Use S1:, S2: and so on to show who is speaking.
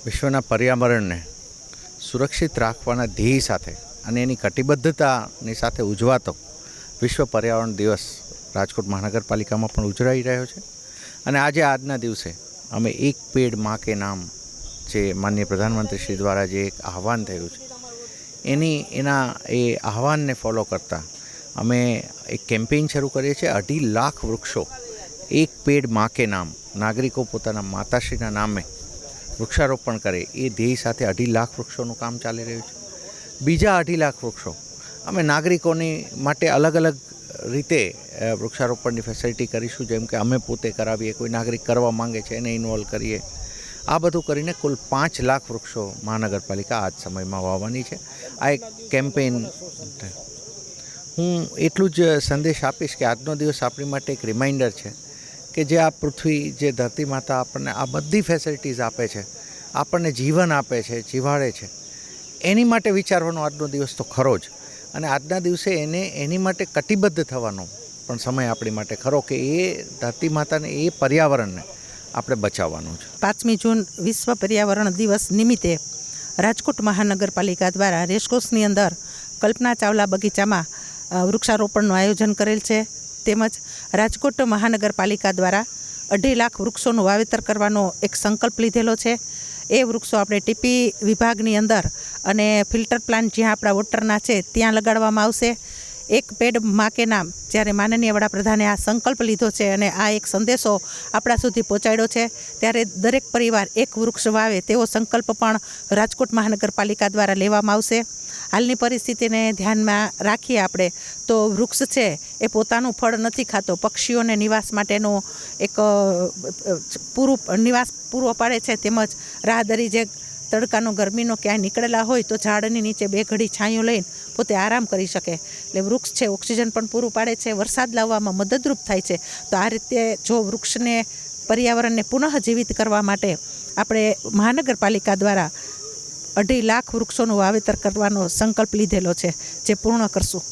S1: વિશ્વના પર્યાવરણને સુરક્ષિત રાખવાના ધ્યેય સાથે અને એની કટિબદ્ધતાની સાથે ઉજવાતો વિશ્વ પર્યાવરણ દિવસ રાજકોટ મહાનગરપાલિકામાં પણ ઉજવાઈ રહ્યો છે. અને આજના દિવસે અમે એક પેડ માં કે નામ જે માનનીય પ્રધાનમંત્રી શ્રી દ્વારા જે એક આહવાન થયું છે એના આહવાનને ફોલો કરતાં અમે એક કેમ્પેઇન શરૂ કરીએ છીએ. 2.5 લાખ વૃક્ષો એક પેડ માં કે નામ, નાગરિકો પોતાના માતાશ્રીના નામે વૃક્ષારોપણ કરે એ ધ્યેય સાથે 2.5 લાખ વૃક્ષોનું કામ ચાલી રહ્યું છે. બીજા 2.5 લાખ વૃક્ષો અમે નાગરિકોની માટે અલગ અલગ રીતે વૃક્ષારોપણની ફેસિલિટી કરીશું, જેમ કે અમે પોતે કરાવીએ, કોઈ નાગરિક કરવા માંગે છે એને ઇન્વોલ્વ કરીએ. આ બધું કરીને કુલ 5 લાખ વૃક્ષો મહાનગરપાલિકા આજ સમયમાં વાવવાની છે. આ એક કેમ્પેઇન. હું એટલું જ સંદેશ આપીશ કે આજનો દિવસ આપણી માટે એક રિમાઇન્ડર છે કે જે આ પૃથ્વી, જે ધરતી માતા આપણને આ બધી ફેસિલિટીઝ આપે છે, આપણને જીવન આપે છે, જીવાડે છે, એની માટે વિચારવાનો આજનો દિવસ તો ખરો જ. અને આજના દિવસે એની માટે કટિબદ્ધ થવાનો પણ સમય આપણી માટે ખરો કે એ ધરતી માતાને, એ પર્યાવરણને આપણે બચાવવાનું છે.
S2: 5મી જૂન વિશ્વ પર્યાવરણ દિવસ નિમિત્તે રાજકોટ મહાનગરપાલિકા દ્વારા રેસકોર્સની અંદર કલ્પના ચાવલા બગીચામાં વૃક્ષારોપણનું આયોજન કરેલ છે. તેમજ રાજકોટ મહાનગરપાલિકા દ્વારા 2.5 લાખ વૃક્ષોનું વાવેતર કરવાનો એક સંકલ્પ લીધેલો છે. એ વૃક્ષો આપણે ટીપી વિભાગની અંદર અને ફિલ્ટર પ્લાન્ટ જ્યાં આપણા વોટરના છે ત્યાં લગાડવામાં આવશે. એક પેડ માં કે નામ, જ્યારે માનનીય વડાપ્રધાને આ સંકલ્પ લીધો છે અને આ એક સંદેશો આપણા સુધી પહોંચાડ્યો છે, ત્યારે દરેક પરિવાર એક વૃક્ષ વાવે તેવો સંકલ્પ પણ રાજકોટ મહાનગરપાલિકા દ્વારા લેવામાં આવશે. હાલની પરિસ્થિતિને ધ્યાનમાં રાખીએ આપણે તો વૃક્ષ છે એ પોતાનું ફળ નથી ખાતો, પક્ષીઓને નિવાસ માટેનું એક નિવાસ પૂરો પાડે છે. તેમજ રાહદારી જે તડકાનો, ગરમીનો ક્યાંય નીકળેલા હોય તો ઝાડની નીચે 2 ઘડી છાંયો લઈને પોતે આરામ કરી શકે. એટલે વૃક્ષ છે ઓક્સિજન પણ પૂરું પાડે છે, વરસાદ લાવવામાં મદદરૂપ થાય છે. તો આ રીતે જો વૃક્ષને, પર્યાવરણને પુનઃજીવિત કરવા માટે આપણે મહાનગરપાલિકા દ્વારા 2.5 લાખ વૃક્ષોનું વાવેતર કરવાનો સંકલ્પ લીધેલો છે, જે પૂર્ણ કરશું.